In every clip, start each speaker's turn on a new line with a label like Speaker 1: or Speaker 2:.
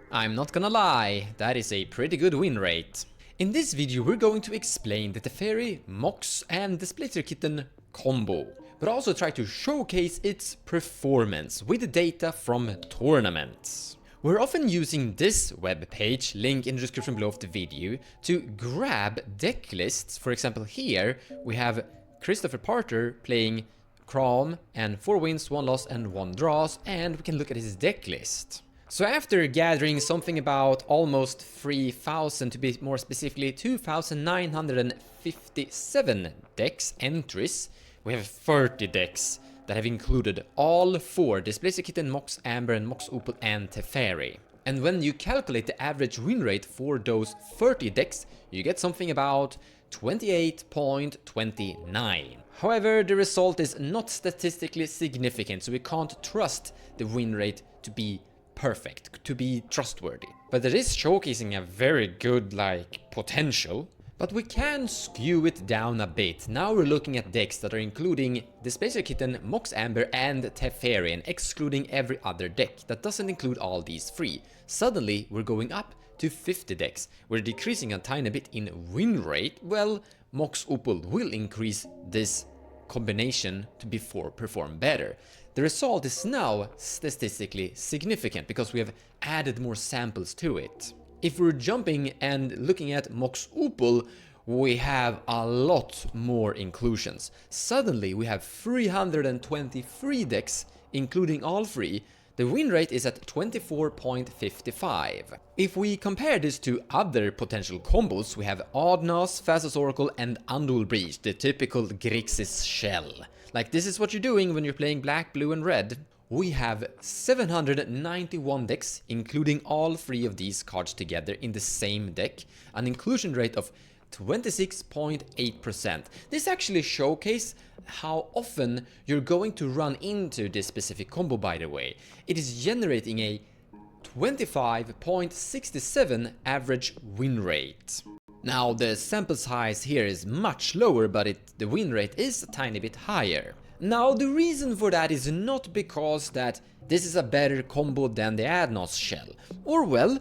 Speaker 1: I'm not gonna lie, that is a pretty good win rate. In this video we're going to explain the Teferi, Mox and displacer kitten combo, but also try to showcase its performance with the data from tournaments. We're often using this web page, link in the description below of the video, to grab deck lists. For example, here we have Christopher Parter playing Crom and 4 wins, 1 loss and 1 draws, and we can look at his deck list. So after gathering something about almost 3,000, to be more specifically 2,957 decks entries, we have 30 decks that have included all 4 Displacer Kitten, Mox Amber and Mox Opal and Teferi. And when you calculate the average win rate for those 30 decks, you get something about 28.29. However, the result is not statistically significant, so we can't trust the win rate to be perfect, to be trustworthy. But it is showcasing a very good, potential. But we can skew it down a bit. Now we're looking at decks that are including Displacer Kitten, Mox Amber and Teferi, and excluding every other deck that doesn't include all these 3. Suddenly we're going up to 50 decks. We're decreasing a tiny bit in win rate. Well, Mox Opal will increase this combination to perform better. The result is now statistically significant because we have added more samples to it. If we're jumping and looking at Mox Opal, we have a lot more inclusions. Suddenly we have 323 decks, including all 3. The win rate is at 24.55. If we compare this to other potential combos, we have Oddnos, Fastest Oracle and Anouther Breach, the typical Grixis shell. This is what you're doing when you're playing black, blue and red. We have 791 decks, including all 3 of these cards together in the same deck, an inclusion rate of 26.8%. This actually showcases how often you're going to run into this specific combo, by the way. It is generating a 25.67 average win rate. Now the sample size here is much lower, but the win rate is a tiny bit higher. Now the reason for that is not because that this is a better combo than the Oddnos shell, or well,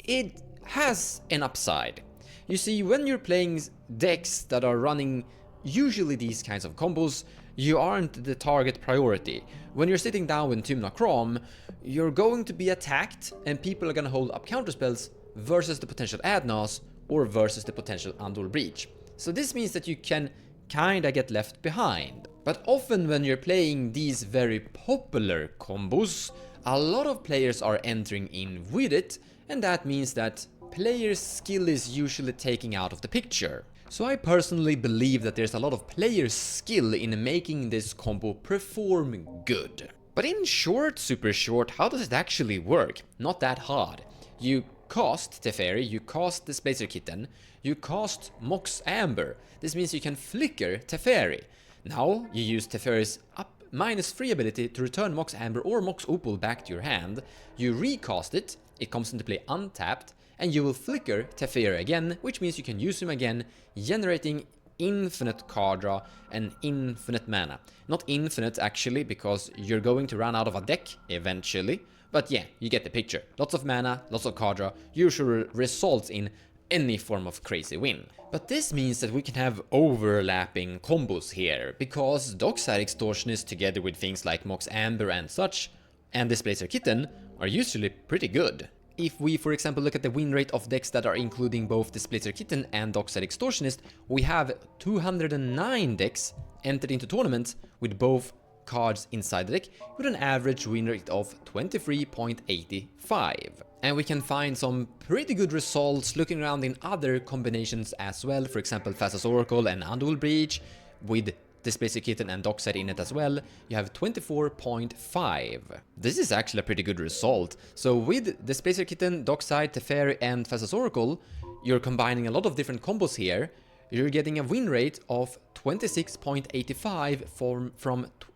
Speaker 1: it has an upside. You see, when you're playing decks that are running usually these kinds of combos, you aren't the target priority. When you're sitting down with Tymna Crom, you're going to be attacked and people are gonna hold up counterspells versus the potential Oddnos or versus the potential Anouther Breach. So this means that you can kinda get left behind. But often when you're playing these very popular combos, a lot of players are entering in with it, and that means that players' skill is usually taken out of the picture. So I personally believe that there's a lot of player skill in making this combo perform good. But in short, super short, how does it actually work? Not that hard. You cast Teferi, you cast Displacer Kitten, you cast Mox Amber. This means you can flicker Teferi. Now you use Teferi's up -3 ability to return Mox Amber or Mox Opal back to your hand. You recast it, it comes into play untapped, and you will flicker Teferi again, which means you can use him again, generating infinite card draw and infinite mana. Not infinite actually, because you're going to run out of a deck eventually. But yeah, you get the picture. Lots of mana, lots of card draw, usually results in any form of crazy win. But this means that we can have overlapping combos here, because Dockside Extortionist together with things like Mox Amber and such, and Displacer Kitten, are usually pretty good. If we, for example, look at the win rate of decks that are including both Displacer Kitten and Dockside Extortionist, we have 209 decks entered into tournaments with both cards inside the deck, with an average win rate of 23.85. And we can find some pretty good results looking around in other combinations as well, for example Fastest Oracle and Anouther Breach, with Displacer Kitten and Dockside in it as well, you have 24.5. This is actually a pretty good result. So with Displacer Kitten, Dockside, Teferi and Fastest Oracle, you're combining a lot of different combos here. You're getting a win rate of 26.85 from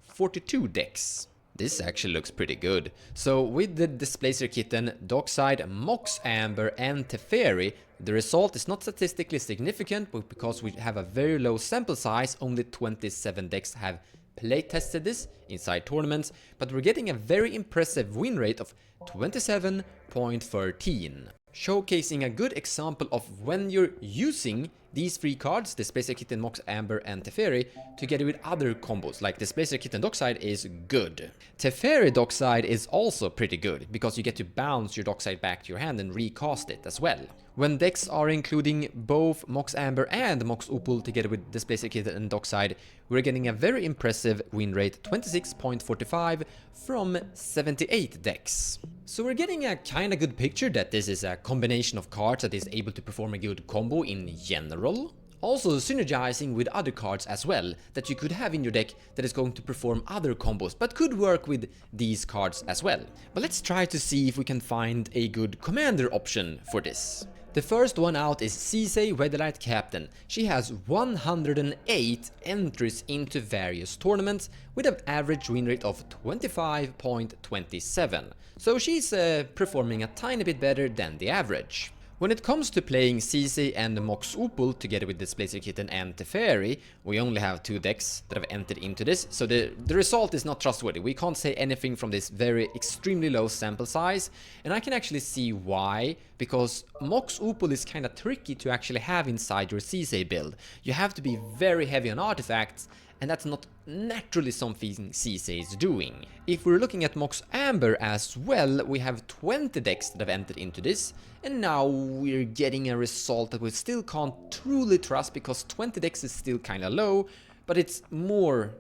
Speaker 1: 42 decks. This actually looks pretty good. So with the Displacer Kitten, Dockside, Mox Amber and Teferi, the result is not statistically significant, but because we have a very low sample size, only 27 decks have playtested this inside tournaments, but we're getting a very impressive win rate of 27.13. Showcasing a good example of when you're using these three cards, Displacer, Kitten, Mox Amber and Teferi, together with other combos like Displacer, Kitten, Dockside is good. Teferi Dockside is also pretty good because you get to bounce your Dockside back to your hand and recast it as well. When decks are including both Mox Amber and Mox Opal together with Displacer, Kitten and Dockside, we're getting a very impressive win rate 26.45 from 78 decks. So we're getting a kinda good picture that this is a combination of cards that is able to perform a good combo in general. Also synergizing with other cards as well that you could have in your deck that is going to perform other combos but could work with these cards as well. But let's try to see if we can find a good commander option for this. The first one out is cEDH Weatherlight Captain. She has 108 entries into various tournaments with an average win rate of 25.27. So she's performing a tiny bit better than the average. When it comes to playing cEDH and Mox Opal together with Displacer, Kitten and Teferi, we only have 2 decks that have entered into this, so the result is not trustworthy. We can't say anything from this very extremely low sample size, and I can actually see why, because Mox Opal is kinda tricky to actually have inside your cEDH build. You have to be very heavy on artifacts, and that's not naturally something cEDH is doing. If we're looking at Mox Amber as well, we have 20 decks that have entered into this, and now we're getting a result that we still can't truly trust because 20 decks is still kinda low, but it's more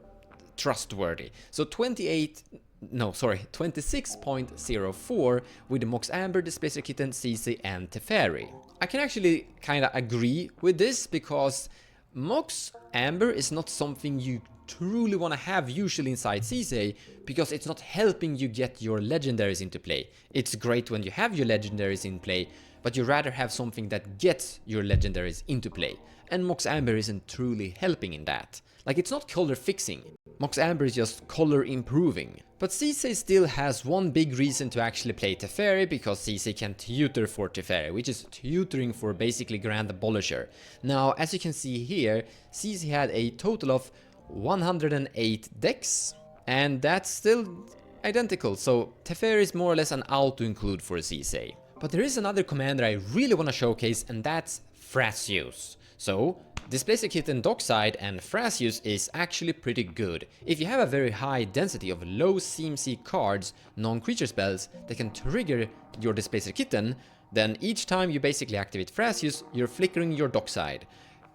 Speaker 1: trustworthy. So 26.04 with the Mox Amber, Displacer, Kitten, cEDH and Teferi. I can actually kinda agree with this because Mox Amber is not something you truly want to have usually inside cEDH because it's not helping you get your legendaries into play. It's great when you have your legendaries in play, but you rather have something that gets your legendaries into play. And Mox Amber isn't truly helping in that. Like, it's not color fixing. Mox Amber is just color improving. But cEDH still has one big reason to actually play Teferi, because cEDH can tutor for Teferi, which is tutoring for basically Grand Abolisher. Now, as you can see here, cEDH had a total of 108 decks, and that's still identical, so Teferi is more or less an auto-include for cEDH. But there is another commander I really want to showcase, and that's Thrasius. So, Displacer, Kitten, Dockside and Thrasius is actually pretty good. If you have a very high density of low CMC cards, non-creature spells that can trigger your Displacer Kitten, then each time you basically activate Thrasius, you're flickering your Dockside.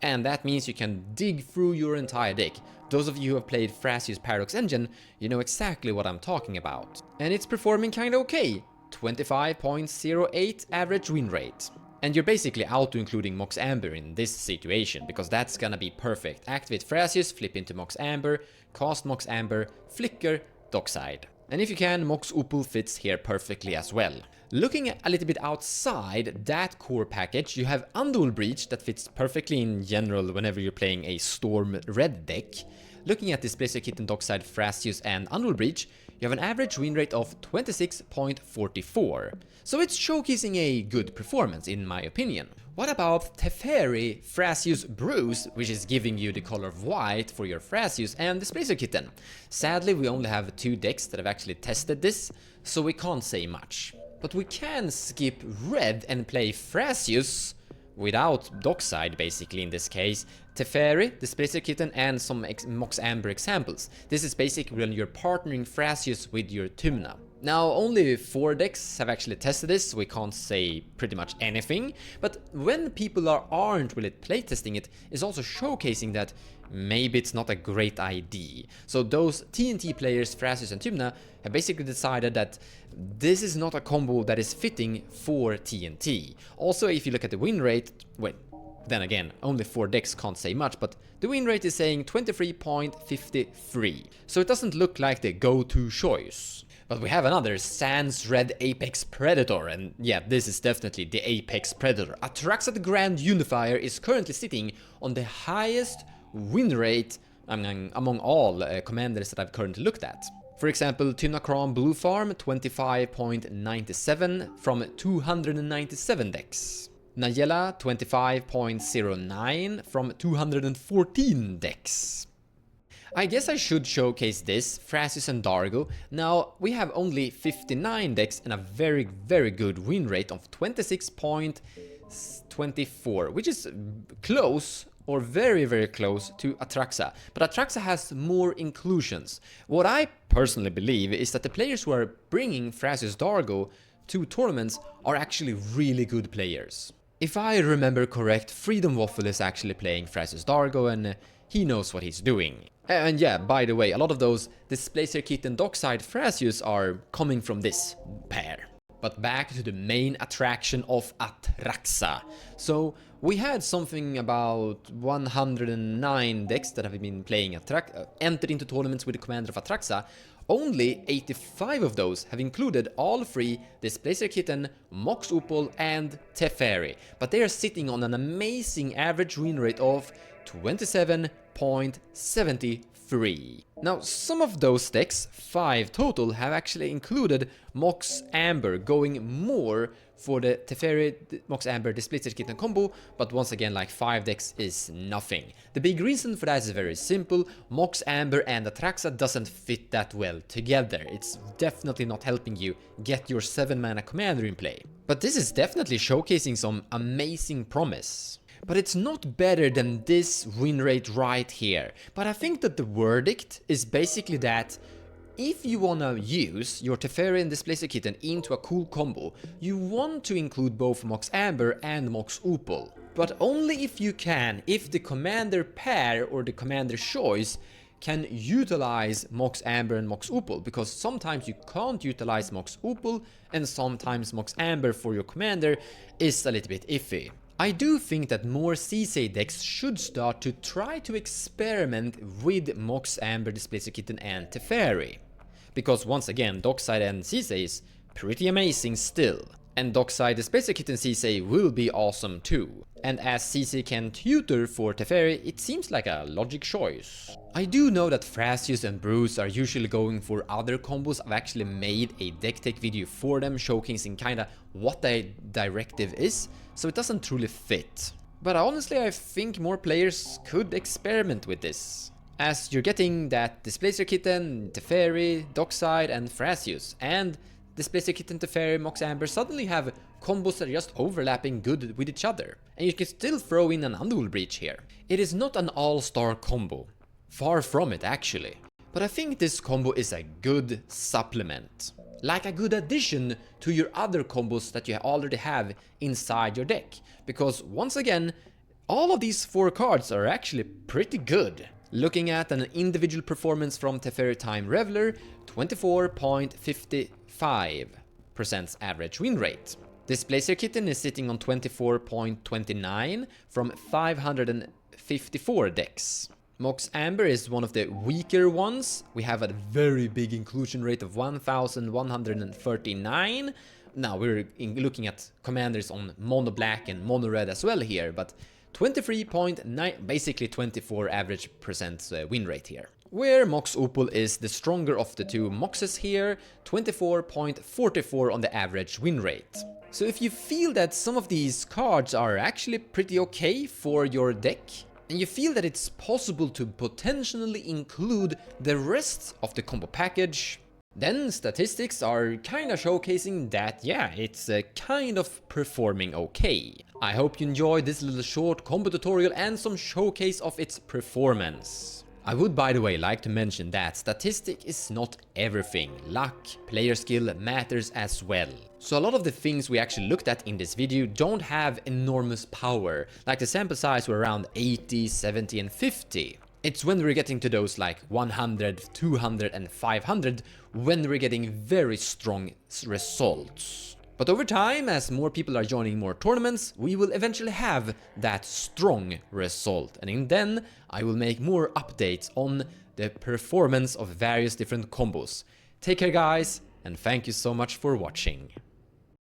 Speaker 1: And that means you can dig through your entire deck. Those of you who have played Thrasius Paradox Engine, you know exactly what I'm talking about. And it's performing kinda okay, 25.08 average win rate. And you're basically auto-including Mox Amber in this situation, because that's gonna be perfect. Activate Thrasius, flip into Mox Amber, cast Mox Amber, flicker, Dockside. And if you can, Mox Opal fits here perfectly as well. Looking a little bit outside that core package, you have Undual Breach that fits perfectly in general whenever you're playing a Storm Red deck. Looking at Displacer, Kitten, Dockside, Thrasius and Undual Breach, you have an average win rate of 26.44. So it's showcasing a good performance in my opinion. What about Teferi, Thrasius, Bruce, which is giving you the color of white for your Thrasius, and Displacer Kitten? Sadly, we only have 2 decks that have actually tested this, so we can't say much. But we can skip red and play Thrasius without Dockside, basically in this case, Teferi, Displacer Kitten and some Mox Amber examples. This is basically when you're partnering Thrasius with your Tymna. Now, only 4 decks have actually tested this, so we can't say pretty much anything, but when people aren't really playtesting it, is also showcasing that maybe it's not a great idea. So those TNT players, Thrasius and Tymna, have basically decided that this is not a combo that is fitting for TNT. Also, if you look at the win rate, well, then again, only 4 decks can't say much, but the win rate is saying 23.53. So it doesn't look like the go-to choice. But we have another Sans Red Apex Predator, and yeah, this is definitely the Apex Predator. Atraxat Grand Unifier is currently sitting on the highest win rate among all commanders that I've currently looked at. For example, Tynakron Blue Farm, 25.97 from 297 decks. Nayela, 25.09 from 214 decks. I guess I should showcase this, Frasius and Dargo. Now, we have only 59 decks and a very good win rate of 26.24, which is close or very close to Atraxa. But Atraxa has more inclusions. What I personally believe is that the players who are bringing Frasius Dargo to tournaments are actually really good players. If I remember correct, Freedom Waffle is actually playing Frasius Dargo and he knows what he's doing. And yeah, by the way, a lot of those Displacer Kitten Dockside Frasius are coming from this pair. But back to the main attraction of Atraxa. So we had something about 109 decks that have been playing entered into tournaments with the commander of Atraxa. Only 85 of those have included all three Displacer Kitten, Mox Opal and Teferi. But they are sitting on an amazing average win rate of 27.73. Now, some of those decks, 5 total, have actually included Mox Amber, going more for the Teferi Mox Amber Displacer Kitten combo, but once again, like 5 decks is nothing. The big reason for that is very simple: Mox Amber and Atraxa doesn't fit that well together. It's definitely not helping you get your 7-mana commander in play. But this is definitely showcasing some amazing promise. But it's not better than this win rate right here. But I think that the verdict is basically that if you wanna use your Teferi and Displacer Kitten into a cool combo, you want to include both Mox Amber and Mox Opal. But only if you can, if the commander pair or the commander choice can utilize Mox Amber and Mox Opal, because sometimes you can't utilize Mox Opal and sometimes Mox Amber for your commander is a little bit iffy. I do think that more CEDH decks should start to try to experiment with Mox Amber, Displacer Kitten and Teferi. Because once again, Dockside and CEDH is pretty amazing still. And Dockside Displacer Kitten CEDH will be awesome too. And as CEDH can tutor for Teferi, it seems like a logic choice. I do know that Frasius and Bruce are usually going for other combos. I've actually made a deck tech video for them showcasing kinda what the directive is, so it doesn't truly fit. But honestly, I think more players could experiment with this, as you're getting that Displacer Kitten, Teferi, Dockside and Frasius, and Displacer Kitten, Teferi, Mox Amber suddenly have combos that are just overlapping good with each other. And you can still throw in an Underworld Breach here. It is not an all-star combo. Far from it actually. But I think this combo is a good supplement. Like a good addition to your other combos that you already have inside your deck. Because once again, all of these 4 cards are actually pretty good. Looking at an individual performance from Teferi Time Reveler, 24.55% average win rate. Displacer Kitten is sitting on 24.29 from 554 decks. Mox Amber is one of the weaker ones. We have a very big inclusion rate of 1139. Now we're looking at commanders on mono black and mono red as well here, but 23.9, basically 24 average percent win rate here. Where Mox Opal is the stronger of the two Moxes here, 24.44 on the average win rate. So if you feel that some of these cards are actually pretty okay for your deck, and you feel that it's possible to potentially include the rest of the combo package, then statistics are kinda showcasing that, yeah, it's kind of performing okay. I hope you enjoyed this little short combo tutorial and some showcase of its performance. I would, by the way, like to mention that statistic is not everything. Luck, player skill matters as well. So a lot of the things we actually looked at in this video don't have enormous power, like the sample size were around 80, 70 and 50. It's when we're getting to those like 100, 200 and 500 when we're getting very strong results. But over time, as more people are joining more tournaments, we will eventually have that strong result. And then I will make more updates on the performance of various different combos. Take care guys, and thank you so much for watching.